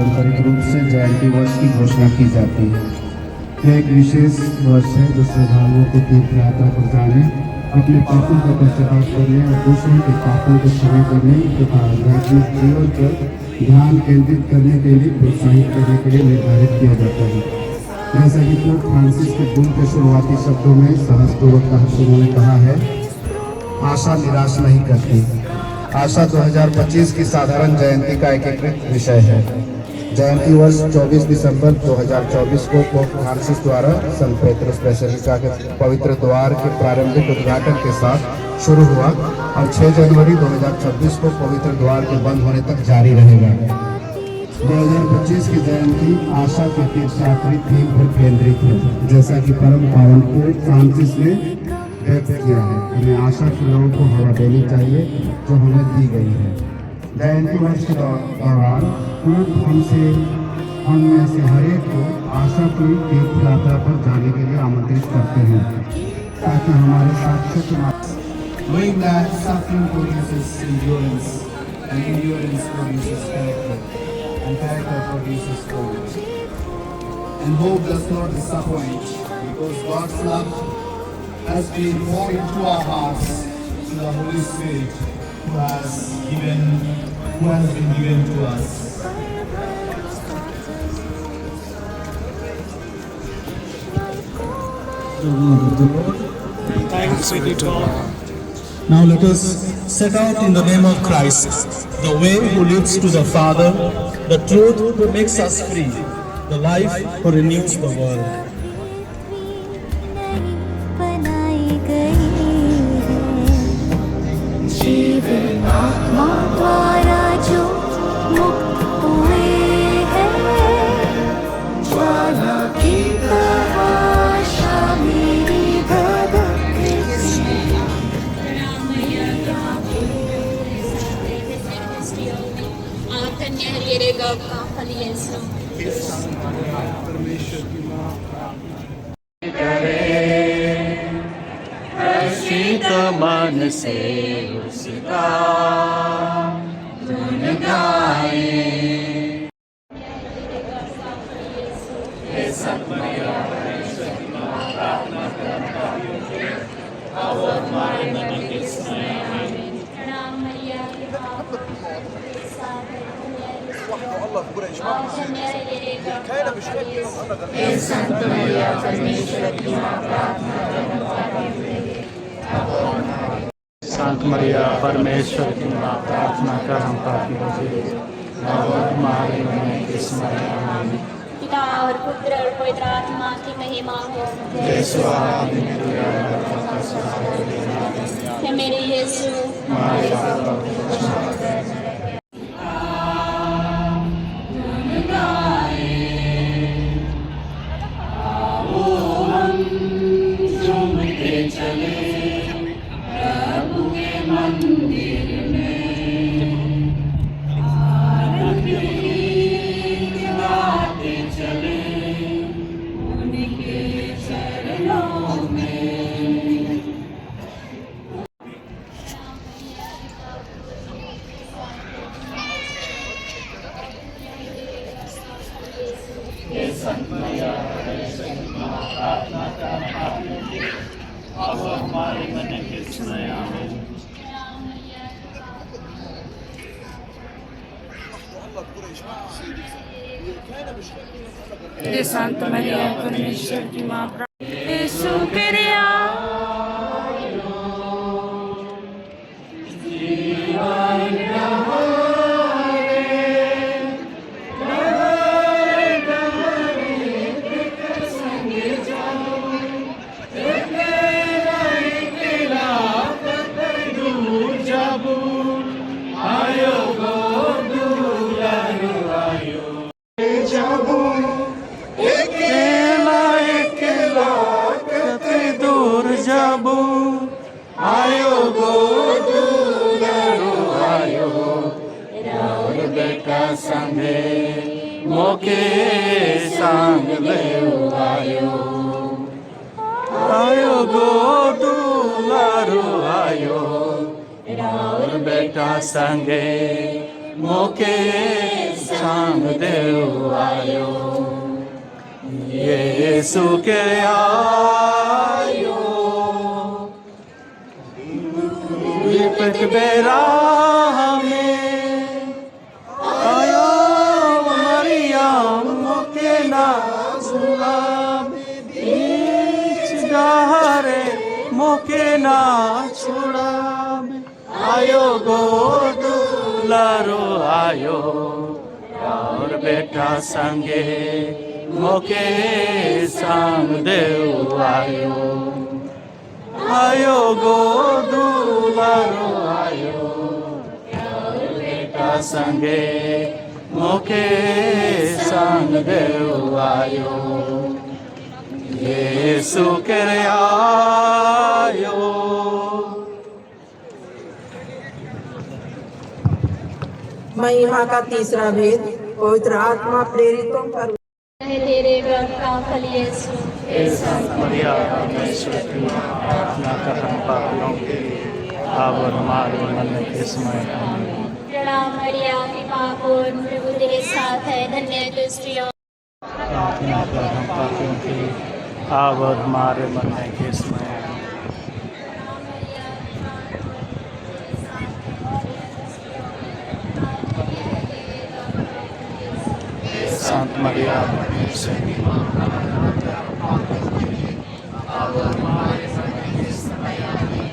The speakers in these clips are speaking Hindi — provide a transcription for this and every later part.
पारंपरिक रूप से जयंती वर्ष की घोषणा की जाती है। यह एक विशेष वर्ष है जो श्रद्धालुओं को तीर्थ यात्रा पर जाने, अपने पापों का पश्चाताप करने और दूसरों के पापों को क्षमा करने तथा आध्यात्मिक जीवन पर ध्यान केंद्रित करने के लिए प्रोत्साहित करने के लिए निर्धारित किया जाता है। जैसा कि पोप फ्रांसिस के बुल के शुरुआती शब्दों में सहजपूर्वक उन्होंने कहा है, आशा निराश नहीं करती। आशा 2025 की साधारण जयंती का एकीकृत विषय है। जयंती वर्ष 24 दिसंबर 2024 को पोप फ्रांसिस द्वारा संत पेट्रोस बेसिलिका के पवित्र द्वार के प्रारंभिक उद्घाटन के साथ शुरू हुआ और 6 जनवरी 2026 को पवित्र द्वार के बंद होने तक जारी रहेगा। 2025 की जयंती आशा के तीर्थयात्री थीम पर केंद्रित है, जैसा कि परम पावन पोप फ्रांसिस ने व्यक्त किया है। हमें आशा की लोगों को हवा देनी चाहिए जो हमें दी गई है। जयंती वर्ष के दौरान हम में से हर एक को आशा की तीर्थ यात्रा पर जाने के लिए आमंत्रित करते हैं ताकि हमारे साक्ष्य knowing that suffering produces endurance and endurance produces character and character produces hope. And hope does not disappoint because God's love has been poured into our hearts through the Holy Spirit who has been given to us. Thanks be to God. Now let us set out in the name of Christ, the way who leads to the Father, the truth who makes us free, the life who renews the world. जीवन आत्मा द्वारा जो मुक्त हुए हैं, ज्वाला की तमाशा मेरी धड़कती मन से उसका धुन गाए। संत मरिया परमेश्वर की मां प्रार्थना कर हम पापी मुझे हमारे मन के समय आमीन। पिता और पुत्र और पवित्र आत्मा की महिमा हो। हे मेरे यीशु, हे संत मरिया परमेश्वर की मां यीशु तेरे संगे मोके संग ले आयो आयो गो दुलारो आयो राउर बेटा संगे मोके संग देव आयो यीशु के आयो विपत बेरा में आयो मरियम के ना बीच डहारे मोके ना छुड़ावे आयो गो दुलारो आयो और बेटा संगे मोके संग देव आयो आयो गो दुलारो आयो और बेटा संगे मोके संग देव आयो यीशु के आयो। महिमा का तीसरा भेद पवित्र आत्मा प्रेरितों पर है तेरे व्रत का फल यीशु। हे संत मरिया परमेश्वर की मां, प्रार्थना कर हम पापियों के लिए अब और हमारे मरने के समय आमीन। प्रणाम मरिया कृपा पूर्ण, प्रभु तेरे साथ है, धन्य है तू स्त्रियों। प्रार्थना कर हम पापियों के लिए अब और हमारे मरने के समय आमीन। संत मरिया परमेश्वर की मां, प्रार्थना कर हम पापियों के लिए अब और हमारे मरने के समय आमीन।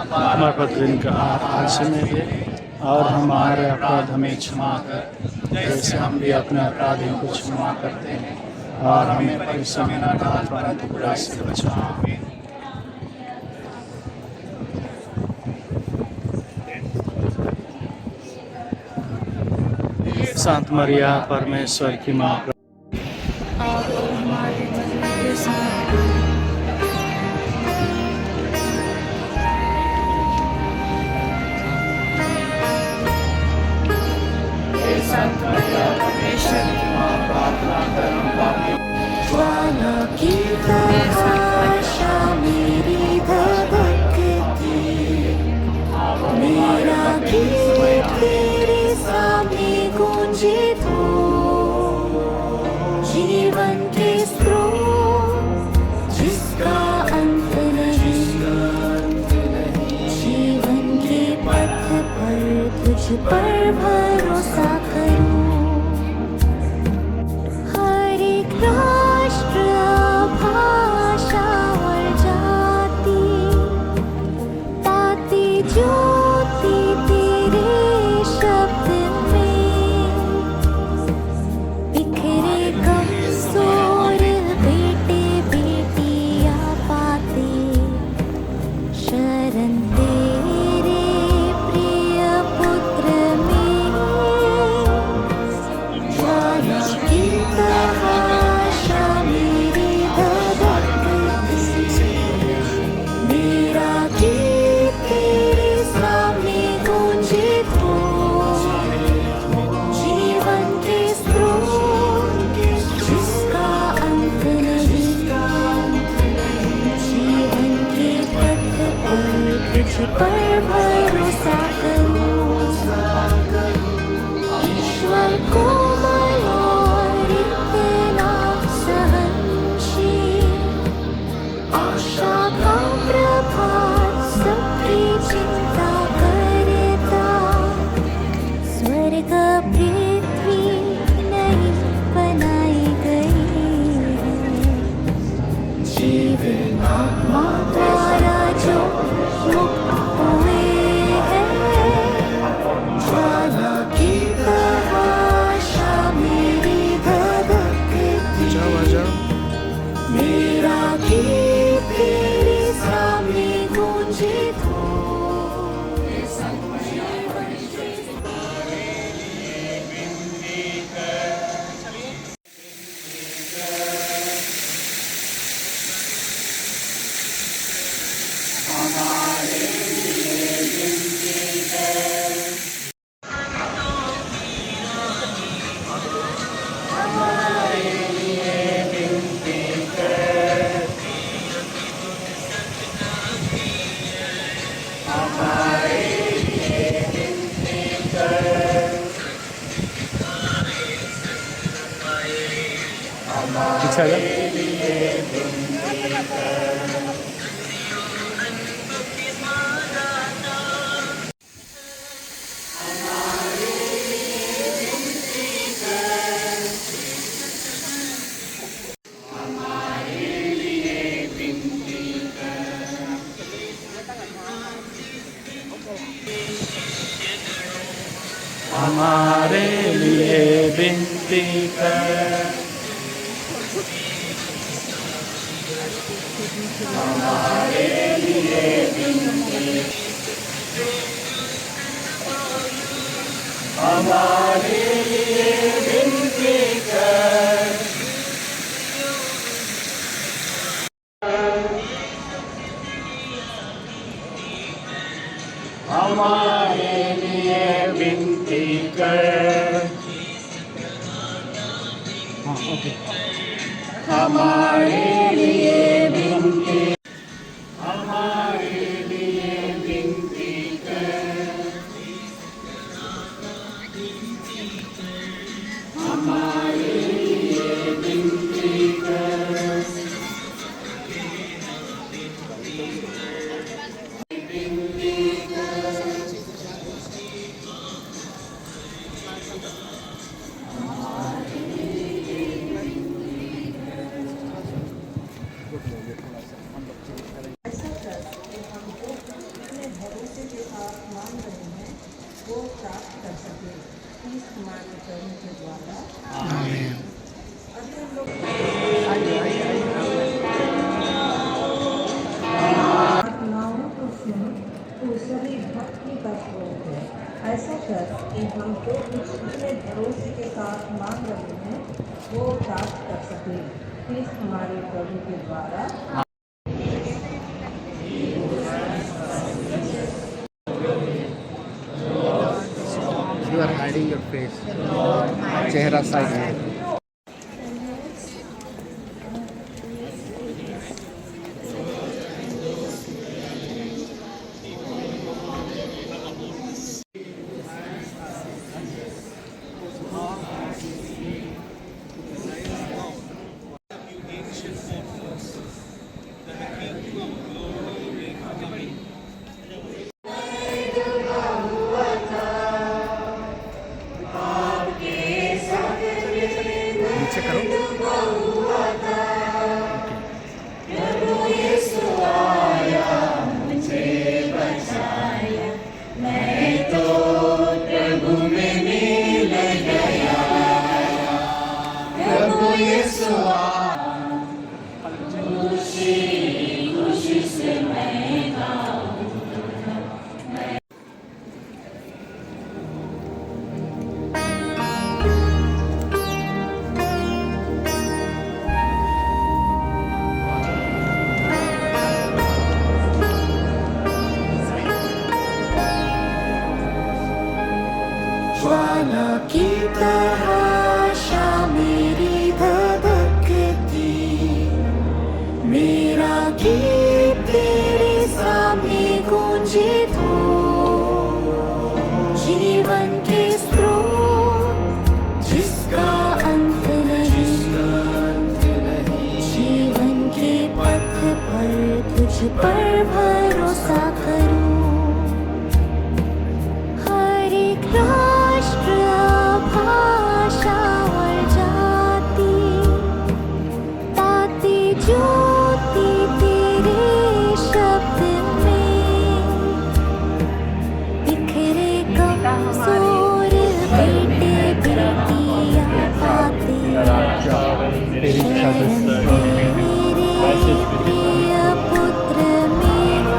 हमारे प्रतिदिन का आहार आज में दे और हमारे अपराध हमें क्षमा कर जैसे हम भी अपने अपराधियों को क्षमा करते हैं और हमें परीक्षा में न डाल परंतु बुराई से बचाओ। संत मरिया परमेश्वर की मां, ज्वाला की आशा मेरी धधकती, मेरा गीत तेरे सामने गूंजे तो, जीवन के स्रोत जिसका अंत नहीं, जीवन के पथ पर तुझ पर भरोसा करूं। हर एक राष्ट्र, भाषा और जाति पाती ज्योति तेरे शब्द में, बिखरे कमजोर बेटे बेटियां पाते शरण तेरे प्रिय पुत्र में। ज्वाला की आशा मेरी धधकती, मेरा गीत तेरे सामने गूंजे तो, जीवन के स्रोत जिसका अंत नहीं, जीवन के पथ पर तुझ पर भरोसा करूं। ईश्वर कोमल और इतना सहनशील, आशा का प्रभात सबकी चिंता करता, स्वर्ग पृथ्वी नहीं बनाई गई है, जीवन आत्मा द्वारा जो मुक्त हुए हैं। ज्वाला की आशा मेरी धधकती, मेरा गीत तेरे सामने गूंजे पीछे आ जा। हमारे लिए विनती कर, हमारे लिए विनती, हमारे लिए विनती कर, हमारे लिए विनती कर। हाँ, ओके। हमारे लिए विनती, हमारे लिए विनती कर, हमारे लिए विनती कर। ऐसा कर कि हम जो कुछ अपने भरोसे के साथ मांग रहे हैं वो प्राप्त कर सकें। प्लीज हमारे प्रभु के द्वारा। You are hiding your face. चेहरा साइड में। नीचे करो। ज्वाला की तराशा मेरी धधकती, मेरा गीत तेरे सामने गूंजे तो, जीवन के स्रोत जिसका अंत नहीं, जीवन के पथ पर तुझ पर भरोसा करूं। हर एक राष्ट्र भाषा और जाति पाती ज्योति तेरे शब्द में, बिखरे कमजोर बेटे बेटियां पाते मेरे प्रिय पुत्र मेरे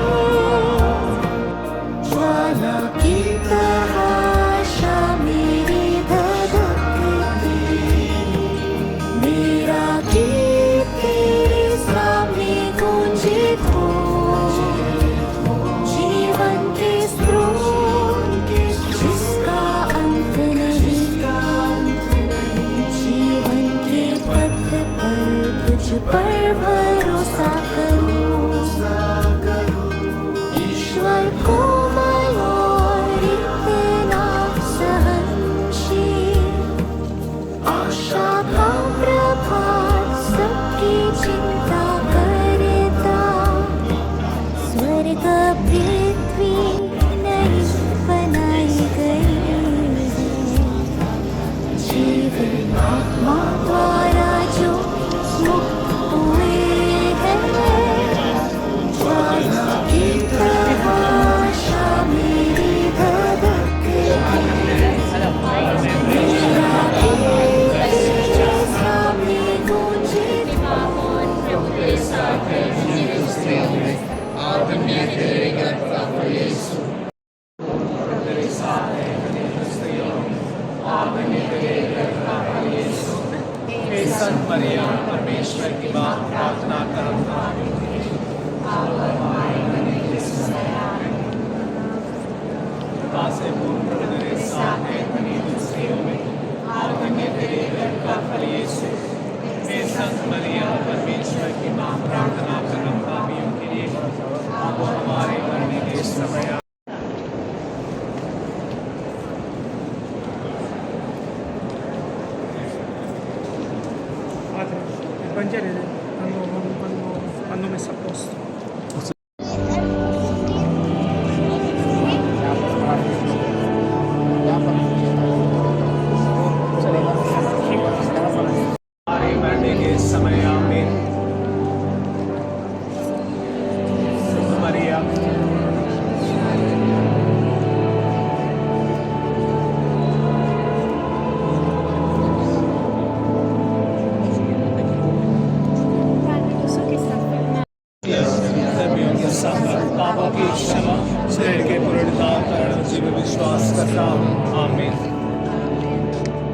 धर्मियों के संग पापों की क्षमा, शरीर के पूर्णता करण जीव विश्वास करता हूँ। आमीन।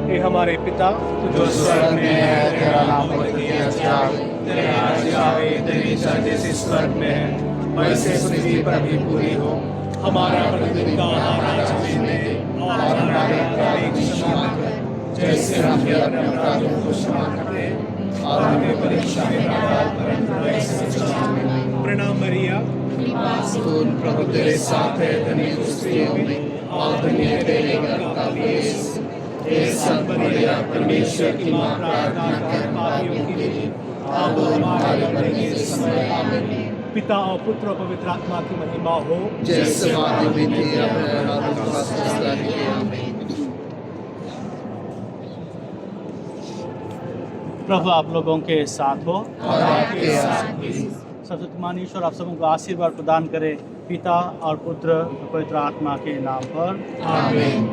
हे हमारे पिता, तू जो स्वर्ग में है, तेरा नाम किया जाए, तेरा राज्य आए, तेरी इच्छा जैसे स्वर्ग में है वैसे पृथ्वी पर भी पूरी हो। हमारा प्रतिदिन का आहार आज हमें दे और हमारे अपराध क्षमा कर जैसे हम भी अपने अपराधियों को क्षमा करते हैं, और हमें परीक्षा में न डाल परंतु ऐसे बचा। प्रणाम मरिया, प्रभु तेरे साथ है, धन्य तू स्त्रियों में और धन्य है तेरे गर्भ का यीशु। हे संत मरिया, परमेश्वर की मां, प्रार्थना कर पापियों के लिए अब और हमारे मरने के समय। आमीन। पिता और पुत्र और पवित्र आत्मा की महिमा हो, जैसे आदि में थी, अब है और सदा की। आमीन। प्रभु आप लोगों के साथ हो और आपके साथ भी। सर्वशक्तिमान ईश्वर आप सबों को आशीर्वाद प्रदान करे, पिता और पुत्र और पवित्र आत्मा के नाम पर। आमीन।